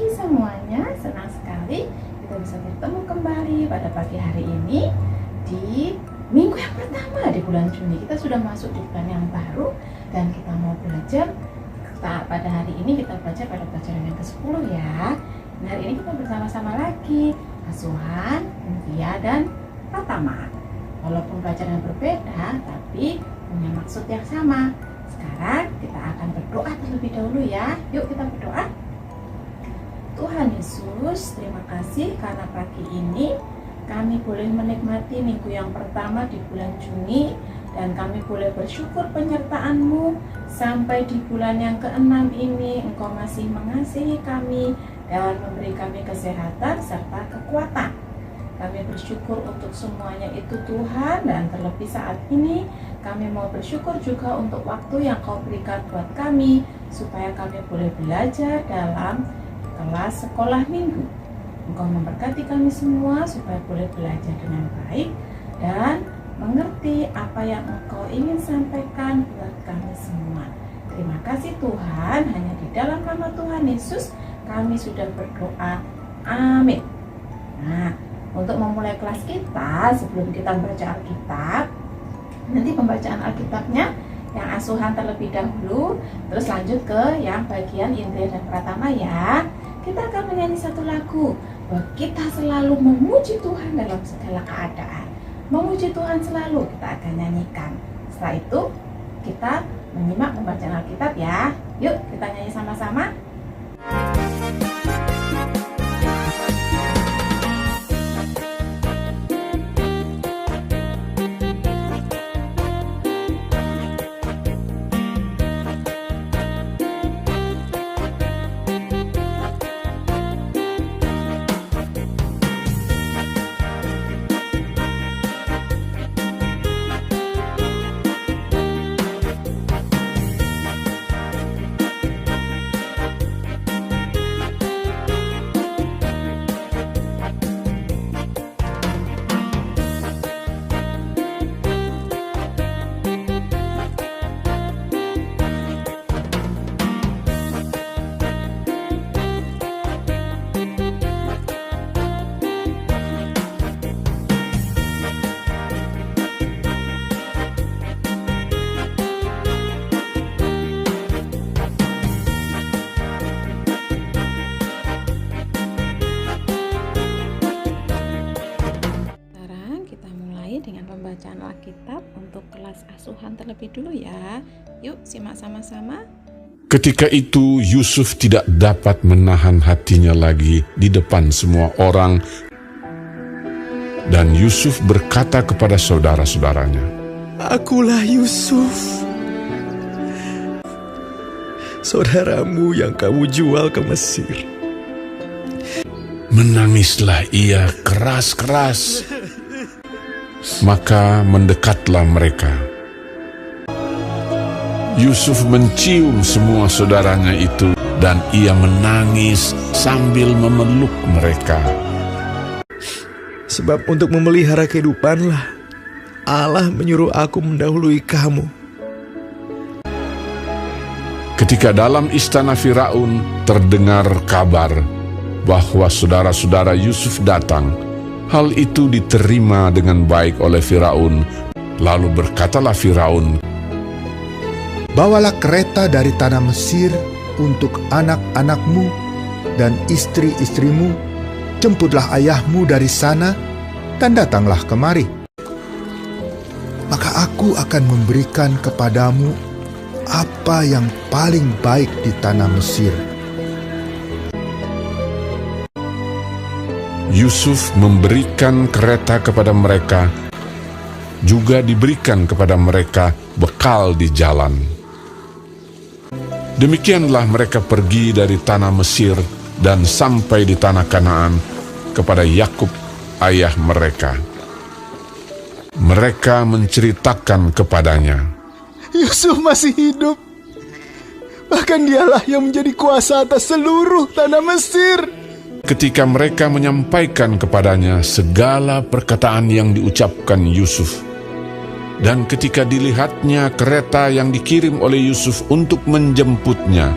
pagi semuanya, senang sekali kita bisa bertemu kembali pada pagi hari ini di minggu yang pertama di bulan Juni. Kita sudah masuk di bulan yang baru dan kita mau belajar. Pada hari ini kita belajar pada pelajaran yang ke-10 ya. Nah, hari ini kita bersama-sama lagi Asuhan, Nvia, dan Pratama. Walaupun pelajaran berbeda tapi punya maksud yang sama. Sekarang kita akan berdoa terlebih dahulu ya. Yuk kita berdoa. Tuhan Yesus, terima kasih karena pagi ini kami boleh menikmati minggu yang pertama di bulan Juni, dan kami boleh bersyukur penyertaan-Mu sampai di bulan yang ke-6 ini. Engkau masih mengasihi kami dan memberi kami kesehatan serta kekuatan. Kami bersyukur untuk semuanya itu Tuhan, dan terlebih saat ini kami mau bersyukur juga untuk waktu yang Kau berikan buat kami supaya kami boleh belajar dalam kelas sekolah minggu. Engkau memberkati kami semua supaya boleh belajar dengan baik dan mengerti apa yang Engkau ingin sampaikan buat kami semua. Terima kasih Tuhan, hanya di dalam nama Tuhan Yesus kami sudah berdoa. Amin. Nah, untuk memulai kelas kita, sebelum kita membaca Alkitab, nanti pembacaan Alkitabnya yang Asuhan terlebih dahulu, terus lanjut ke yang bagian Indria dan Pratama ya. Kita akan menyanyi satu lagu bahwa kita selalu memuji Tuhan dalam segala keadaan. Memuji Tuhan selalu kita akan nyanyikan. Setelah itu kita menyimak pembacaan Alkitab ya. Yuk kita nyanyi sama-sama. Dengan pembacaan Alkitab untuk kelas Asuhan terlebih dulu ya. Yuk simak sama-sama. Ketika itu Yusuf tidak dapat menahan hatinya lagi di depan semua orang, dan Yusuf berkata kepada saudara-saudaranya, "Akulah Yusuf, saudaramu yang kamu jual ke Mesir." Menangislah ia keras-keras. Maka mendekatlah mereka. Yusuf mencium semua saudaranya itu, dan ia menangis sambil memeluk mereka. Sebab untuk memelihara kehidupanlah Allah menyuruh aku mendahului kamu. Ketika dalam istana Firaun terdengar kabar bahwa saudara-saudara Yusuf datang, hal itu diterima dengan baik oleh Firaun. Lalu berkatalah Firaun, "Bawalah kereta dari tanah Mesir untuk anak-anakmu dan istri-istrimu. Jemputlah ayahmu dari sana dan datanglah kemari. Maka aku akan memberikan kepadamu apa yang paling baik di tanah Mesir." Yusuf memberikan kereta kepada mereka, juga diberikan kepada mereka bekal di jalan. Demikianlah mereka pergi dari tanah Mesir dan sampai di tanah Kanaan kepada Yakub ayah mereka. Mereka menceritakan kepadanya, Yusuf masih hidup. Bahkan dialah yang menjadi kuasa atas seluruh tanah Mesir. Ketika mereka menyampaikan kepadanya segala perkataan yang diucapkan Yusuf, dan ketika dilihatnya kereta yang dikirim oleh Yusuf untuk menjemputnya,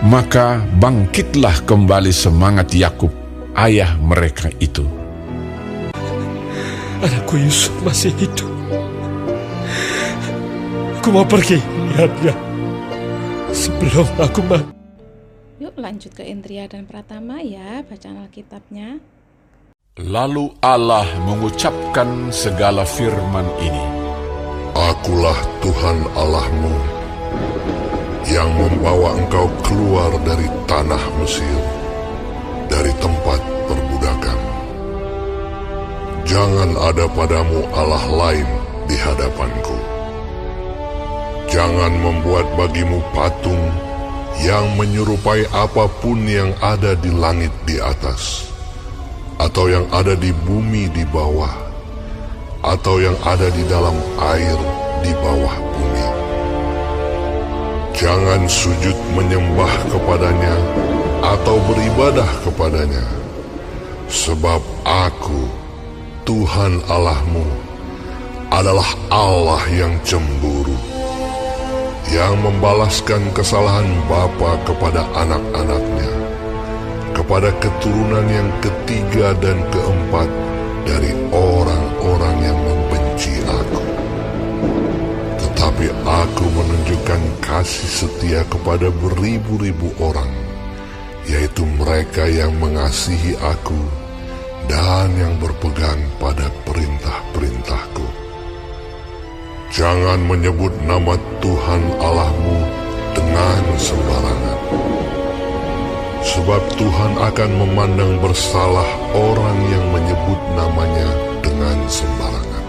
Maka bangkitlah kembali semangat Yakub, ayah mereka itu. Anakku Yusuf masih hidup. Aku mau pergi lihatnya sebelum aku mati. Yuk lanjut ke Indria dan Pratama ya, bacaan Alkitabnya. Lalu Allah mengucapkan segala firman ini. Akulah Tuhan Allahmu, yang membawa engkau keluar dari tanah Mesir, dari tempat perbudakan. Jangan ada padamu Allah lain di hadapanku. Jangan membuat bagimu patung yang menyerupai apapun yang ada di langit di atas, atau yang ada di bumi di bawah, atau yang ada di dalam air di bawah bumi. Jangan sujud menyembah kepadanya atau beribadah kepadanya, sebab Aku, Tuhan Allahmu, adalah Allah yang cemburu, yang membalaskan kesalahan bapa kepada anak-anaknya, kepada keturunan yang ketiga dan keempat dari orang-orang yang membenci Aku. Tetapi Aku menunjukkan kasih setia kepada beribu-ribu orang, yaitu mereka yang mengasihi Aku dan yang berpegang pada perintah-perintahku. Jangan menyebut nama Tuhan Allahmu dengan sembarangan, sebab Tuhan akan memandang bersalah orang yang menyebut namanya dengan sembarangan.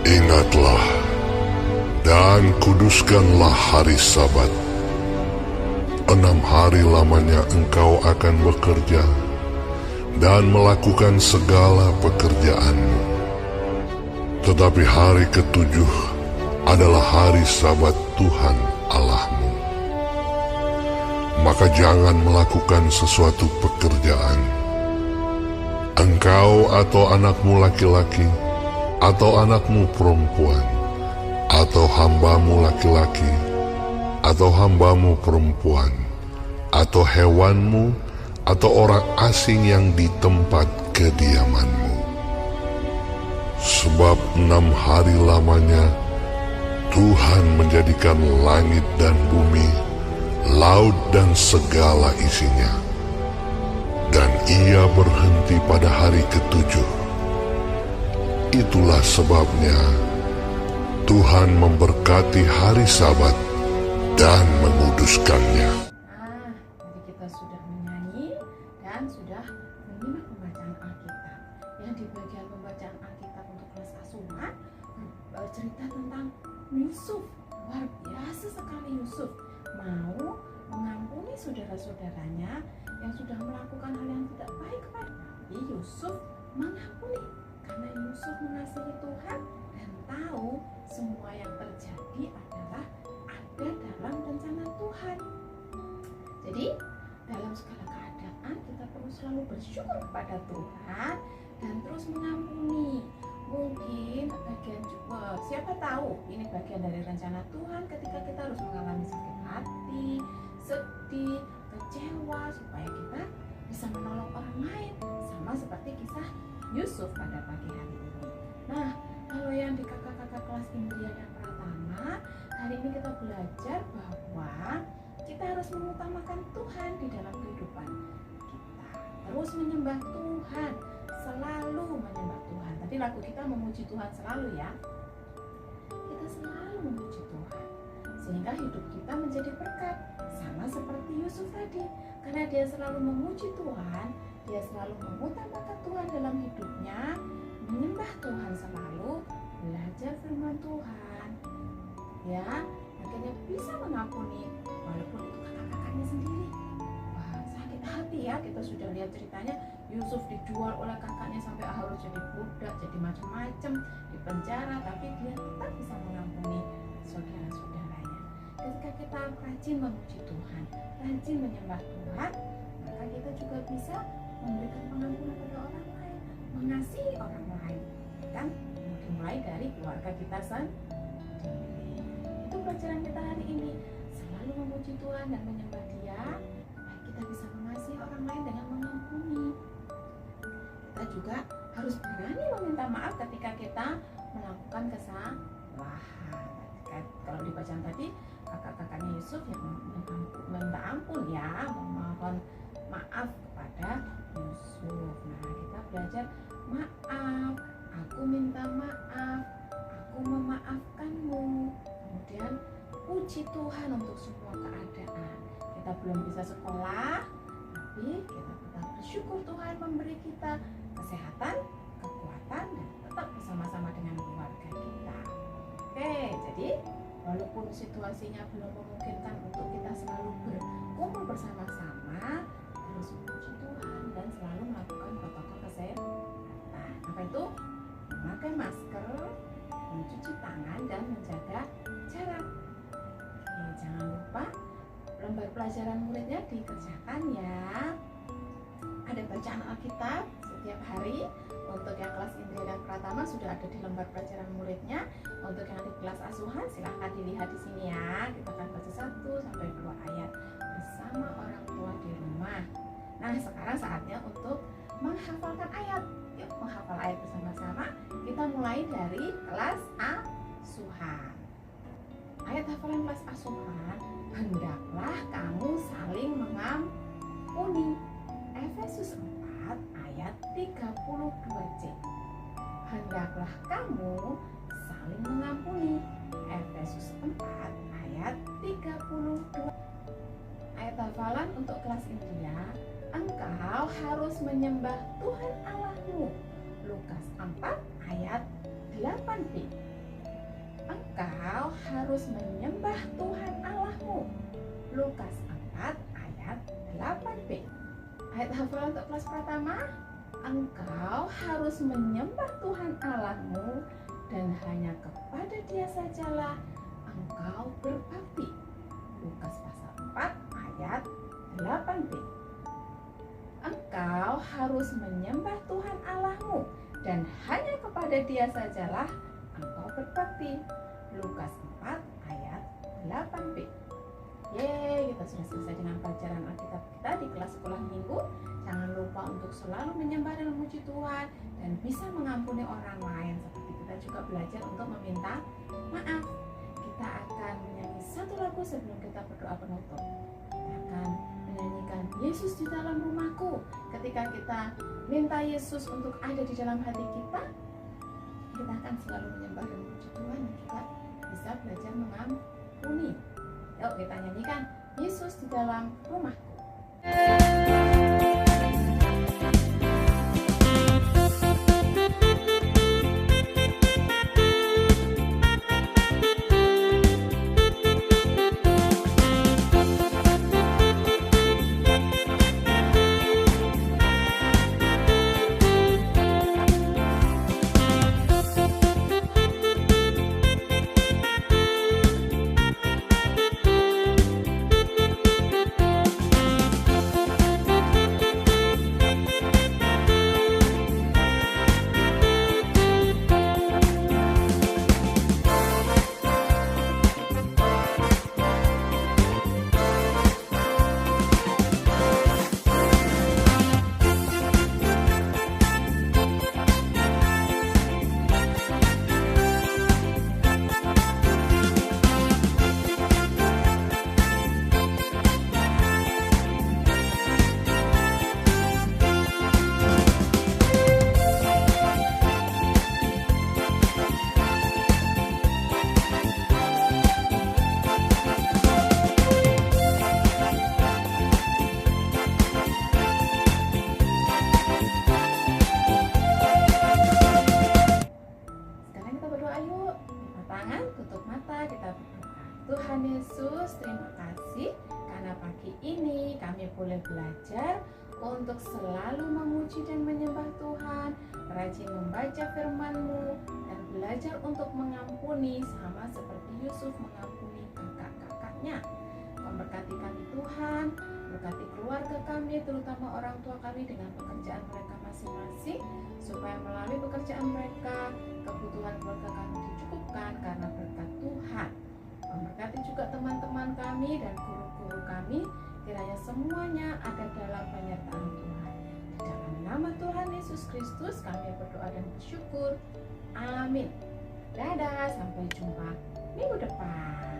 Ingatlah dan kuduskanlah hari Sabat. 6 hari lamanya engkau akan bekerja dan melakukan segala pekerjaanmu. Tetapi hari ke-7 adalah hari Sabat Tuhan Allahmu. Maka jangan melakukan sesuatu pekerjaan, engkau atau anakmu laki-laki, atau anakmu perempuan, atau hambamu laki-laki, atau hambamu perempuan, atau hewanmu, atau orang asing yang di tempat kediamanmu. Sebab 6 hari lamanya Tuhan menjadikan langit dan bumi, laut dan segala isinya, dan Ia berhenti pada hari ke-7. Itulah sebabnya Tuhan memberkati hari Sabat dan menguduskannya. Tadi kita sudah menyanyi dan sudah menyimak pembacaan Alkitab. Yang di bagian pembacaan Alkitab untuk kelas asuhan cerita tentang Yusuf. Luar biasa sekali Yusuf mau mengampuni saudara-saudaranya yang sudah melakukan hal yang tidak baik kepada. Tapi Yusuf mengampuni karena Yusuf mengasihi Tuhan dan tahu semua yang terjadi adalah ada dalam rencana Tuhan. Jadi dalam segala keadaan kita perlu selalu bersyukur kepada Tuhan dan terus mengampuni. Mungkin bagian juga, siapa tahu ini bagian dari rencana Tuhan ketika kita harus mengalami sakit hati, sedih, kecewa, supaya kita bisa menolong orang lain, sama seperti kisah Yusuf pada pagi hari ini. Nah, kalau yang di kakak-kakak kelas Indria dan Pratama, hari ini kita belajar bahwa kita harus mengutamakan Tuhan di dalam kehidupan kita. Terus menyembah Tuhan, selalu menyembah Tuhan. Tadi lagu kita memuji Tuhan selalu ya. Kita selalu memuji Tuhan, sehingga hidup kita menjadi berkat. Sama seperti Yusuf tadi, karena dia selalu memuji Tuhan, dia selalu mengutamakan Tuhan dalam hidupnya, menyembah Tuhan selalu, belajar firman Tuhan, ya, akhirnya bisa mengampuni walaupun itu kakak-kakaknya sendiri. Wah, sakit hati ya, kita sudah lihat ceritanya. Yusuf dijual oleh kakaknya sampai harus jadi budak, jadi macam-macam di penjara, tapi dia tetap bisa mengampuni saudara-saudaranya. Ketika kita rajin memuji Tuhan, rajin menyembah Tuhan, maka kita juga bisa memberikan pengampunan pada orang lain, mengasihi orang lain, kan? Mulai dari keluarga kita sendiri. Itu pelajaran kita hari ini. selalu memuji Tuhan dan menyembah Dia, kita bisa mengasihi orang lain dengan mengampuni. Kita juga harus berani meminta maaf ketika kita melakukan kesalahan. Kalau di bacaan tadi, kakak-kakaknya Yusuf yang meminta ampun ya, memohon maaf kepada Yusuf. Nah, kita belajar maaf, aku minta maaf, aku memaafkanmu. Kemudian puji Tuhan untuk semua keadaan. Kita belum bisa sekolah, tapi kita tetap bersyukur Tuhan memberi kita kesehatan, kekuatan, dan tetap bersama-sama dengan keluarga kita. Oke, jadi walaupun situasinya belum memungkinkan untuk kita selalu berkumpul bersama-sama, terus memuji Tuhan dan selalu melakukan protokol kesehatan. Apa itu? Memakai masker, mencuci tangan, dan menjaga jarak. Oke, jangan lupa lembar pelajaran muridnya dikerjakan ya. Ada bacaan Alkitab setiap hari. Untuk yang kelas Indria dan Pratama sudah ada di lembar pelajaran muridnya. Untuk yang di kelas asuhan silahkan dilihat di sini ya. Kita akan baca 1 sampai 2 ayat bersama orang tua di rumah. Nah, sekarang saatnya untuk menghafalkan ayat. Yuk menghafal ayat bersama-sama. Kita mulai dari kelas asuhan. Ayat hafalan kelas asuhan, hendaklah kamu saling mengampuni. Efesus 4 ayat 32c. Hendaklah kamu saling mengampuni. Efesus 4 ayat 32. Ayat hafalan untuk kelas India, engkau harus menyembah Tuhan Allahmu. Lukas 4 ayat 8b. Engkau harus menyembah Tuhan Allahmu. Lukas 4 ayat 8b. Ayat hafalan untuk kelas pertama, engkau harus menyembah Tuhan Allahmu dan hanya kepada Dia sajalah engkau berbakti. Lukas pasal 4 ayat 8b. Engkau harus menyembah Tuhan Allahmu dan hanya kepada Dia sajalah engkau berbakti. Lukas 4 ayat 8b. Yeay, kita sudah selesai dengan pelajaran Alkitab kita di kelas sekolah minggu. Jangan lupa untuk selalu menyembah dan memuji Tuhan dan bisa mengampuni orang lain. Seperti kita juga belajar untuk meminta maaf. Kita akan menyanyi satu lagu sebelum kita berdoa penutup. Kita akan menyanyikan Yesus di dalam rumahku. Ketika kita minta Yesus untuk ada di dalam hati kita, kita akan selalu menyembah dan memuji Tuhan dan kita bisa belajar mengampuni. Yuk kita nyanyikan Yesus di dalam rumahku. Tuhan Yesus, terima kasih karena pagi ini kami boleh belajar untuk selalu memuji dan menyembah Tuhan, rajin membaca firman-Mu, dan belajar untuk mengampuni sama seperti Yusuf mengampuni kakak-kakaknya. Memberkati kami Tuhan, berkati keluarga kami, terutama orang tua kami dengan pekerjaan mereka masing-masing, supaya melalui pekerjaan mereka, kebutuhan keluarga kami dicukupkan karena berkat Tuhan. memberkati juga teman-teman kami dan guru-guru kami. Kiranya semuanya ada dalam penyertaan Tuhan. Di dalam nama Tuhan Yesus Kristus kami berdoa dan bersyukur. Amin. Dadah, sampai jumpa minggu depan.